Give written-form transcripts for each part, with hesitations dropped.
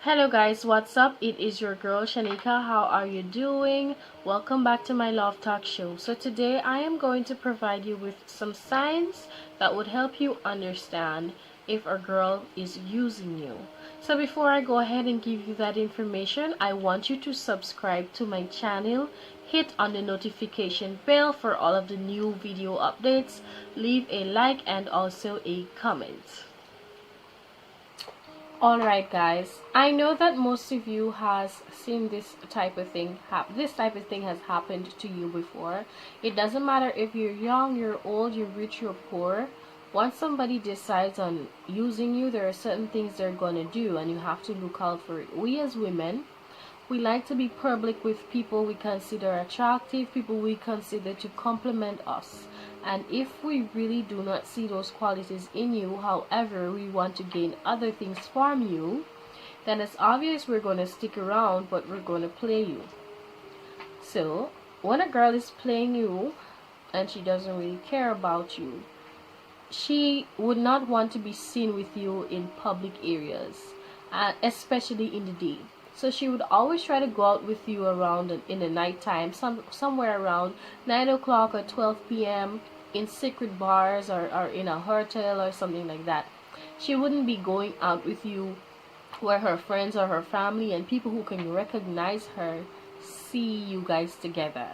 Hello guys, what's up? It is your girl Shanika. How are you doing? Welcome back to my Love Talk show. So today I am going to provide you with some signs that would help you understand if a girl is using you. So before I go ahead and give you that information, I want you to subscribe to my channel, hit on the notification bell for all of the new video updates, leave a like and also a comment. Alright guys, I know that most of you has seen this type of thing has happened to you before. It doesn't matter if you're young, you're old, you're rich, you're poor. Once somebody decides on using you, there are certain things they're gonna do and you have to look out for it. We as women, we like to be public with people we consider attractive, people we consider to compliment us. And if we really do not see those qualities in you, however, we want to gain other things from you, then it's obvious we're going to stick around, but we're going to play you. So, when a girl is playing you and she doesn't really care about you, she would not want to be seen with you in public areas, especially in the day. So she would always try to go out with you around in the nighttime, somewhere around 9 o'clock or 12 p.m. in secret bars or in a hotel or something like that. She wouldn't be going out with you where her friends or her family and people who can recognize her see you guys together,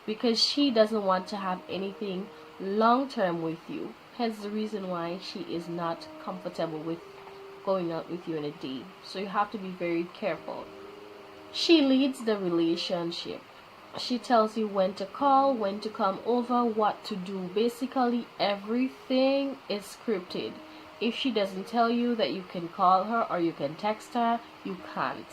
because she doesn't want to have anything long term with you. Hence the reason why she is not comfortable with going out with you in a day. So you have to be very careful. She leads the relationship. She tells you when to call, when to come over, what to do. Basically everything is scripted. If she doesn't tell you that you can call her or you can text her, you can't.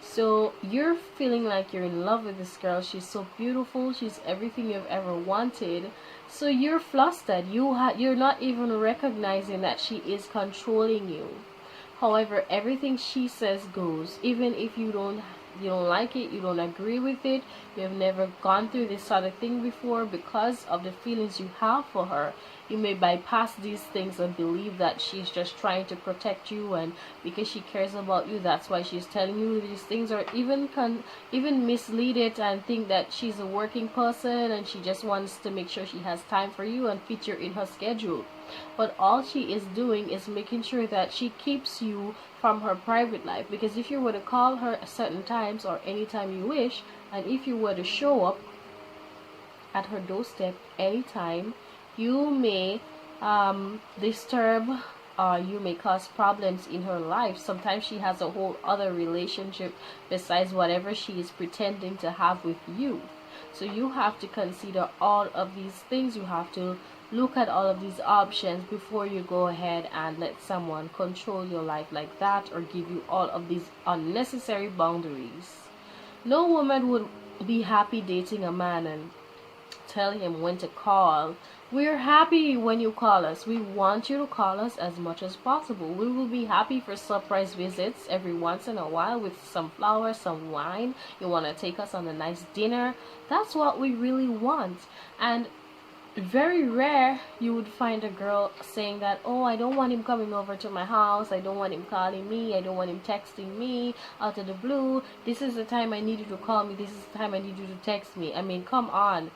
So you're feeling like you're in love with this girl. She's so beautiful, she's everything you've ever wanted. So you're flustered. You're not even recognizing that she is controlling you. However, everything she says goes. Even if you don't like it, you don't agree with it, you have never gone through this sort of thing before, because of the feelings you have for her, you may bypass these things and believe that she's just trying to protect you, and because she cares about you, that's why she's telling you these things, or even mislead it and think that she's a working person and she just wants to make sure she has time for you and fit you in her schedule. But all she is doing is making sure that she keeps you from her private life, because if you were to call her at certain times or anytime you wish, and if you were to show up at her doorstep anytime, you may disturb, you may cause problems in her life. Sometimes she has a whole other relationship besides whatever she is pretending to have with you. So you have to consider all of these things. You have to look at all of these options before you go ahead and let someone control your life like that, or give you all of these unnecessary boundaries. No woman would be happy dating a man and tell him when to call. We're happy when you call us. We want you to call us as much as possible. We will be happy for surprise visits every once in a while with some flowers, some wine. You want to take us on a nice dinner. That's what we really want. And very rare you would find a girl saying that, oh, I don't want him coming over to my house, I don't want him calling me, I don't want him texting me out of the blue. This is the time I need you to call me, this is the time I need you to text me. I mean, come on.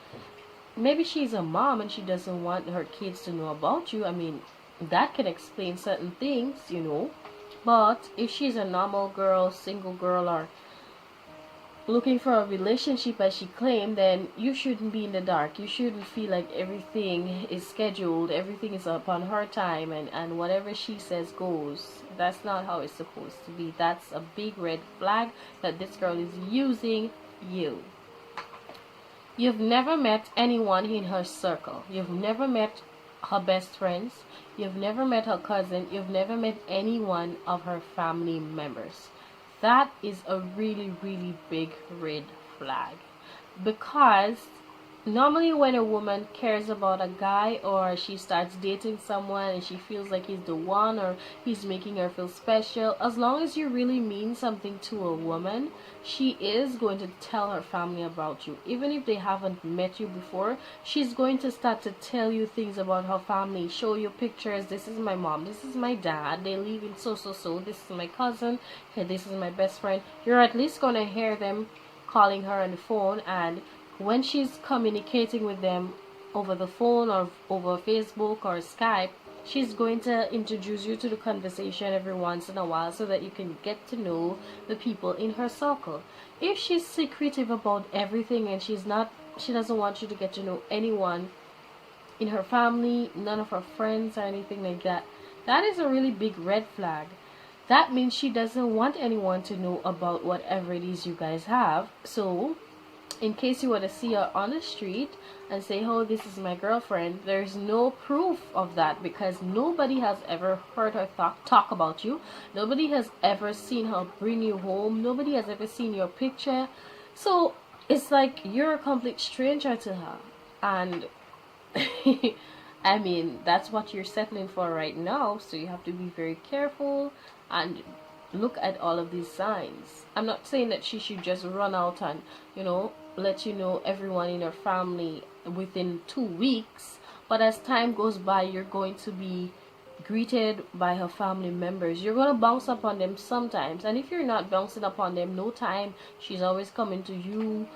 Maybe she's a mom and she doesn't want her kids to know about you. I mean, that can explain certain things, you know. But if she's a normal girl, single girl, or looking for a relationship as she claimed, then you shouldn't be in the dark. You shouldn't feel like everything is scheduled, everything is upon her time, and whatever she says goes. That's not how it's supposed to be. That's a big red flag that this girl is using you. You've never met anyone in her circle. You've never met her best friends. You've never met her cousin. You've never met any one of her family members. That is a really, really big red flag, because Normally when a woman cares about a guy, or she starts dating someone and she feels like he's the one, or he's making her feel special, as long as you really mean something to a woman, she is going to tell her family about you. Even if they haven't met you before, she's going to start to tell you things about her family, show you pictures. This is my mom, this is my dad, they live in so, this is my cousin, hey, this is my best friend. You're at least going to hear them calling her on the phone, and when she's communicating with them over the phone or over Facebook or Skype, she's going to introduce you to the conversation every once in a while so that you can get to know the people in her circle. If she's secretive about everything and she doesn't want you to get to know anyone in her family, none of her friends or anything like that, that is a really big red flag. That means she doesn't want anyone to know about whatever it is you guys have. So in case you were to see her on the street and say, oh, this is my girlfriend, there's no proof of that, because nobody has ever heard her talk about you. Nobody has ever seen her bring you home. Nobody has ever seen your picture. So it's like you're a complete stranger to her. And I mean, that's what you're settling for right now. So you have to be very careful and look at all of these signs. I'm not saying that she should just run out and, let you know everyone in her family within 2 weeks, but as time goes by, you're going to be greeted by her family members. You're going to bounce up on them sometimes, and if you're not bouncing up on them no time, she's always coming to you,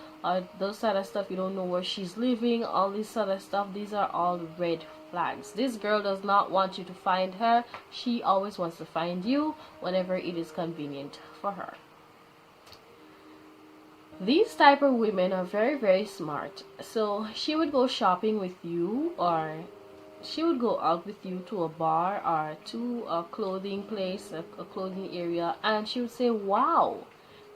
those sort of stuff. You don't know where she's living, all this sort of stuff. These are all red flags. This girl does not want you to find her. She always wants to find you whenever it is convenient for her. These type of women are very, very smart. So she would go shopping with you, or she would go out with you to a bar or to a clothing place, a clothing area, and she would say, wow,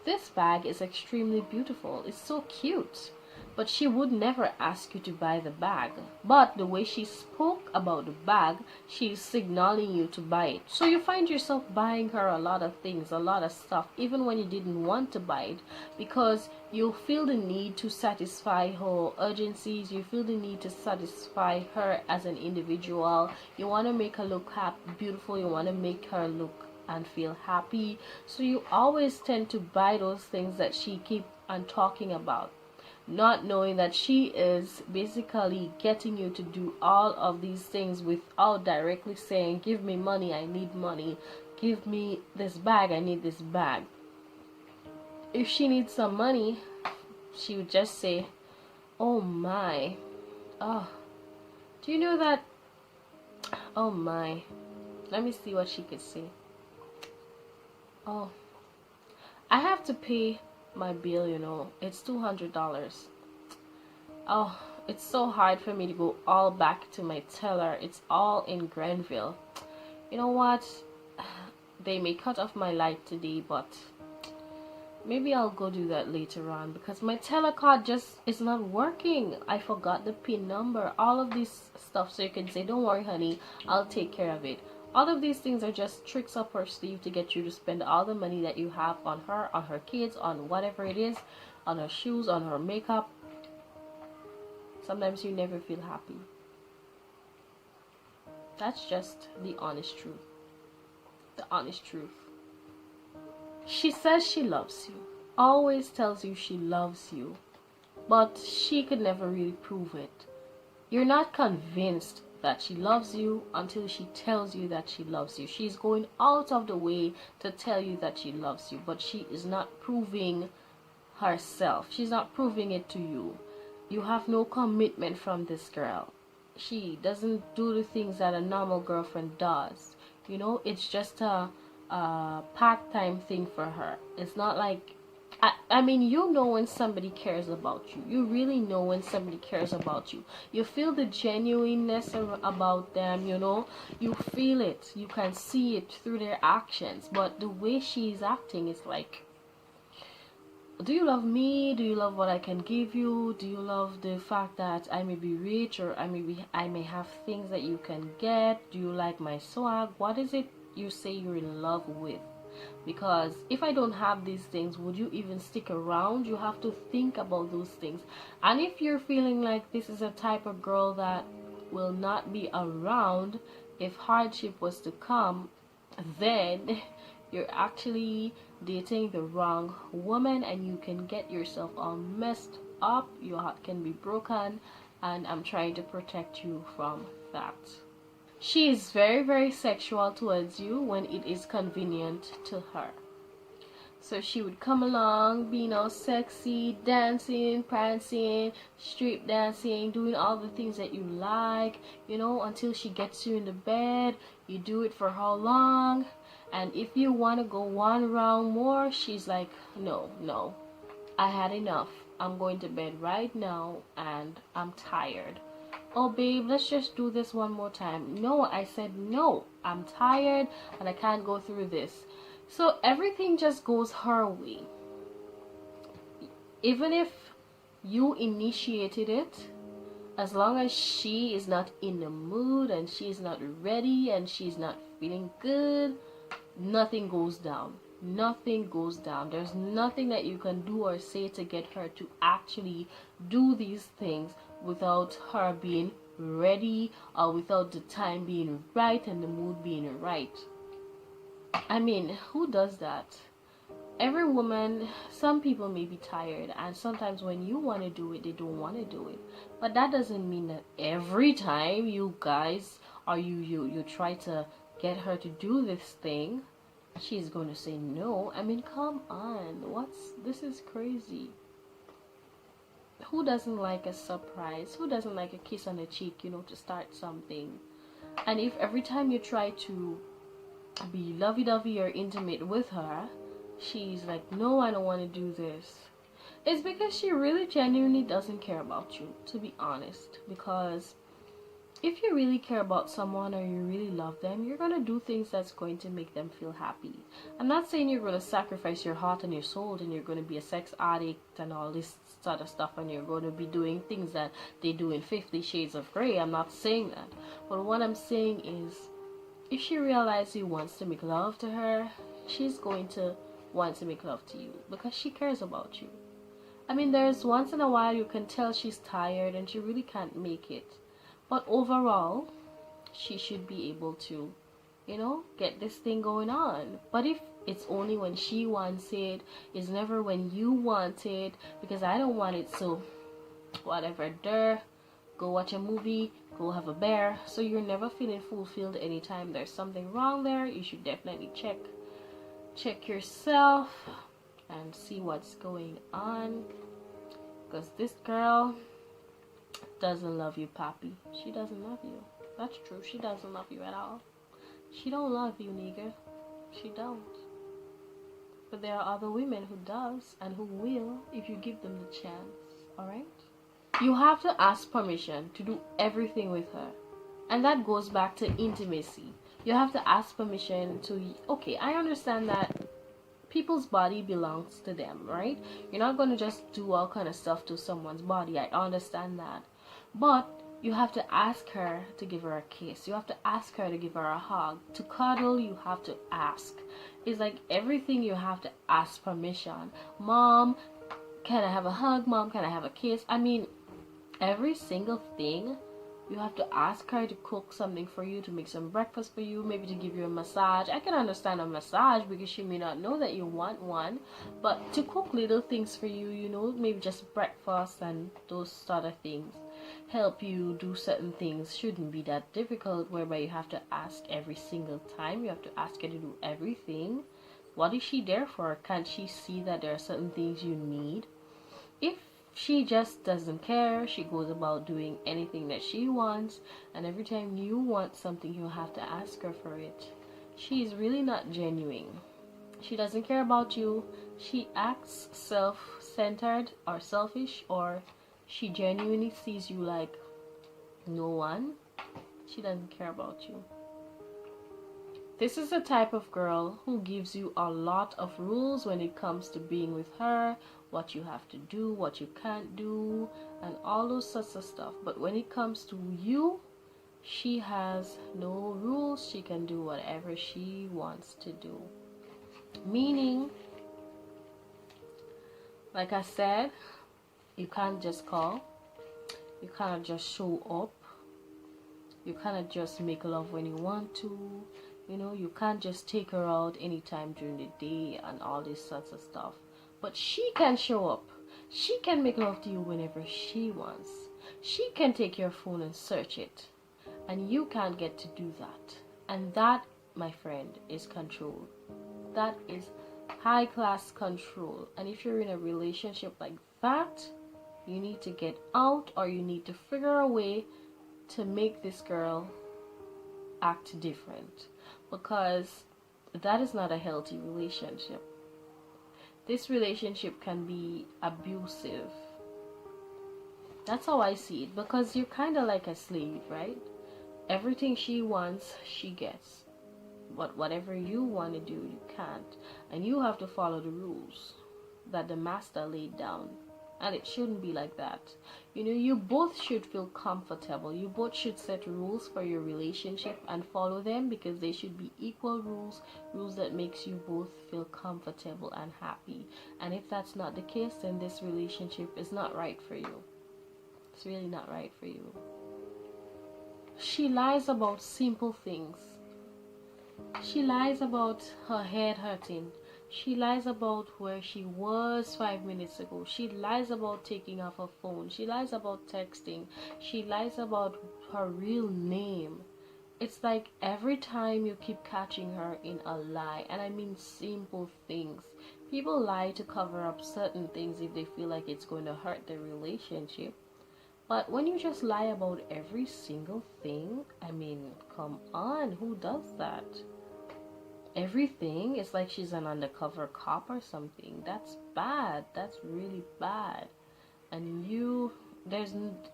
this bag is extremely beautiful, it's so cute. But she would never ask you to buy the bag. But the way she spoke about the bag, she's signaling you to buy it. So you find yourself buying her a lot of things, a lot of stuff, even when you didn't want to buy it, because you feel the need to satisfy her urgencies. You feel the need to satisfy her as an individual. You want to make her look beautiful. You want to make her look and feel happy. So you always tend to buy those things that she keep on talking about, not knowing that she is basically getting you to do all of these things without directly saying, give me money, I need money, give me this bag, I need this bag. If she needs some money, she would just say, oh my, oh, do you know that, oh my, let me see what she could say. Oh, I have to pay my bill, it's $200. Oh, it's so hard for me to go all back to my teller. It's all in Granville. You know what, they may cut off my light today, but maybe I'll go do that later on, because my teller card just is not working. I forgot the PIN number, all of this stuff. So you can say, don't worry honey, I'll take care of it. All of these things are just tricks up her sleeve to get you to spend all the money that you have on her kids, on whatever it is, on her shoes, on her makeup. Sometimes you never feel happy. That's just the honest truth. The honest truth. She says she loves you, always tells you she loves you, but she could never really prove it. You're not convinced that she loves you until she tells you that she loves you. She's going out of the way to tell you that she loves you, but she is not proving herself. She's not proving it to you. You have no commitment from this girl. She doesn't do the things that a normal girlfriend does. It's just a part-time thing for her. It's not like, I mean, when somebody cares about you. You really know when somebody cares about you. You feel the genuineness about them, you feel it. You can see it through their actions. But the way she's acting is like, do you love me? Do you love what I can give you? Do you love the fact that I may be rich, or I may have things that you can get? Do you like my swag? What is it you say you're in love with? Because if I don't have these things, would you even stick around? You have to think about those things. And if you're feeling like this is a type of girl that will not be around if hardship was to come, then you're actually dating the wrong woman, and you can get yourself all messed up. Your heart can be broken, and I'm trying to protect you from that. She is very, very sexual towards you when it is convenient to her. So she would come along, being all sexy, dancing, prancing, street dancing, doing all the things that you like, until she gets you in the bed. You do it for how long? And if you want to go one round more, she's like, no, I had enough. I'm going to bed right now and I'm tired. Oh babe, let's just do this one more time. No, I said no. I'm tired and I can't go through this. So everything just goes her way. Even if you initiated it, as long as she is not in the mood and she's not ready and she's not feeling good, nothing goes down. Nothing goes down. There's nothing that you can do or say to get her to actually do these things without her being ready, or without the time being right and the mood being right. I mean, who does that? Every woman, some people may be tired, and sometimes when you want to do it, they don't want to do it. But that doesn't mean that every time you guys or you try to get her to do this thing, she's going to say no. I mean, come on. This is crazy. Who doesn't like a surprise? Who doesn't like a kiss on the cheek, to start something? And if every time you try to be lovey-dovey or intimate with her, she's like, no, I don't want to do this, it's because she really genuinely doesn't care about you, to be honest. Because if you really care about someone or you really love them, you're gonna do things that's going to make them feel happy. I'm not saying you're gonna sacrifice your heart and your soul and you're gonna be a sex addict and all this sort of stuff, and you're gonna be doing things that they do in 50 Shades of Grey. I'm not saying that. But what I'm saying is, if she realizes you wants to make love to her, she's going to want to make love to you because she cares about you. I mean, there's once in a while you can tell she's tired and she really can't make it. But overall, she should be able to, get this thing going on. But if it's only when she wants it, it's never when you want it, because I don't want it, so whatever, go watch a movie, go have a bear. So you're never feeling fulfilled anytime there's something wrong there. You should definitely check yourself and see what's going on, because this girl doesn't love you, Papi. She doesn't love you. That's true. She doesn't love you at all. She don't love you, nigga. She don't. But there are other women who does and who will if you give them the chance. Alright? You have to ask permission to do everything with her. And that goes back to intimacy. You have to ask permission to... Okay, I understand that people's body belongs to them, right? You're not going to just do all kind of stuff to someone's body. I understand that. But you have to ask her to give her a kiss. You have to ask her to give her a hug. To cuddle, you have to ask. It's like everything you have to ask permission. Mom, can I have a hug? Mom, can I have a kiss? I mean, every single thing you have to ask her to cook something for you, to make some breakfast for you, maybe to give you a massage. I can understand a massage because she may not know that you want one, but to cook little things for you, maybe just breakfast and those sort of things, help you do certain things, shouldn't be that difficult, whereby you have to ask every single time. You have to ask her to do everything. What is she there for? Can't she see that there are certain things you need? If she just doesn't care, she goes about doing anything that she wants, and every time you want something, you have to ask her for it. She's really not genuine. She doesn't care about you. She acts self-centered or selfish, or she genuinely sees you like no one. She doesn't care about you. This is the type of girl who gives you a lot of rules when it comes to being with her, what you have to do, what you can't do, and all those sorts of stuff. But when it comes to you, she has no rules. She can do whatever she wants to do. Meaning, like I said, you can't just call, you can't just show up, you cannot just make love when you want to, you know, you can't just take her out anytime during the day and all this sorts of stuff. But she can show up, she can make love to you whenever she wants, she can take your phone and search it, and you can't get to do that. And that, my friend, is control. That is high class control. And if you're in a relationship like that, you need to get out, or you need to figure a way to make this girl act different, because that is not a healthy relationship. This relationship can be abusive. That's how I see it, because you're kind of like a slave, right? Everything she wants, she gets. But whatever you want to do, you can't. And you have to follow the rules that the master laid down. And it shouldn't be like that. You know, you both should feel comfortable. You both should set rules for your relationship and follow them, because they should be equal rules, rules that makes you both feel comfortable and happy. And if that's not the case, then this relationship is not right for you. It's really not right for you. She lies about simple things. She lies about her head hurting. She lies about where she was 5 minutes ago. She lies about taking off her phone. She lies about texting. She lies about her real name. It's like every time you keep catching her in a lie, and I mean simple things. People lie to cover up certain things if they feel like it's going to hurt their relationship. But when you just lie about every single thing, I mean, come on, who does that? Everything, it's like she's an undercover cop or something. That's bad. That's really bad. And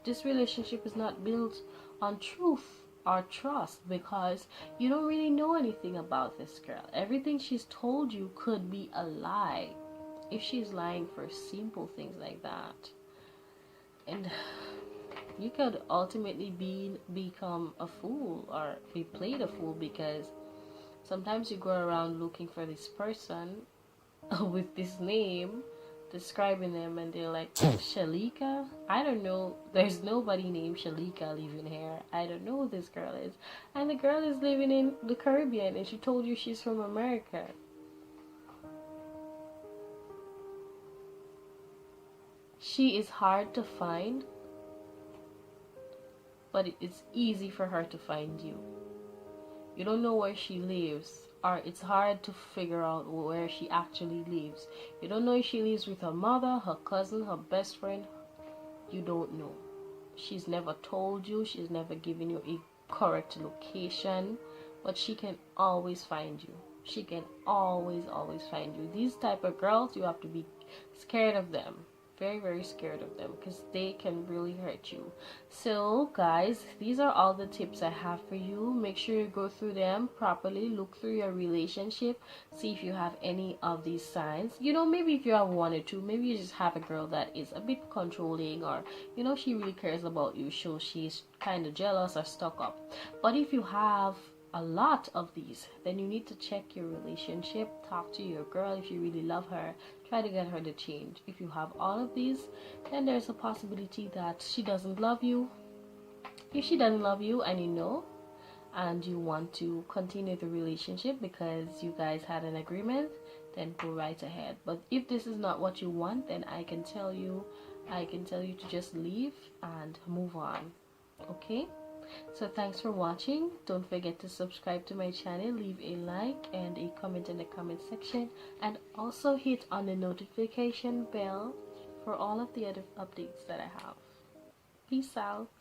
this relationship is not built on truth or trust, because you don't really know anything about this girl. Everything she's told you could be a lie, if she's lying for simple things like that. And you could ultimately become a fool, or be played a fool, because sometimes you go around looking for this person with this name, describing them, and they're like, Shalika? I don't know. There's nobody named Shalika living here. I don't know who this girl is. And the girl is living in the Caribbean, and she told you she's from America. She is hard to find, but it's easy for her to find you. You don't know where she lives, or it's hard to figure out where she actually lives. You don't know if she lives with her mother, her cousin, her best friend. You don't know. She's never told you. She's never given you a correct location, but she can always find you. She can always find you. These type of girls, you have to be scared of them. Very, very scared of them, because they can really hurt you. So guys, these are all the tips I have for you. Make sure you go through them properly. Look through your relationship, see if you have any of these signs. You know, maybe if you have one or two, maybe you just have a girl that is a bit controlling, or you know, she really cares about you, so she's kind of jealous or stuck up. But if you have a lot of these, then you need to check your relationship. Talk to your girl. If you really love her, try to get her to change. If you have all of these, then there's a possibility that she doesn't love you. If she doesn't love you, and you know, and you want to continue the relationship because you guys had an agreement, then go right ahead. But if this is not what you want, then I can tell you to just leave and move on. Okay? So thanks for watching. Don't forget to subscribe to my channel, leave a like and a comment in the comment section, and also hit on the notification bell for all of the other updates that I have. Peace out.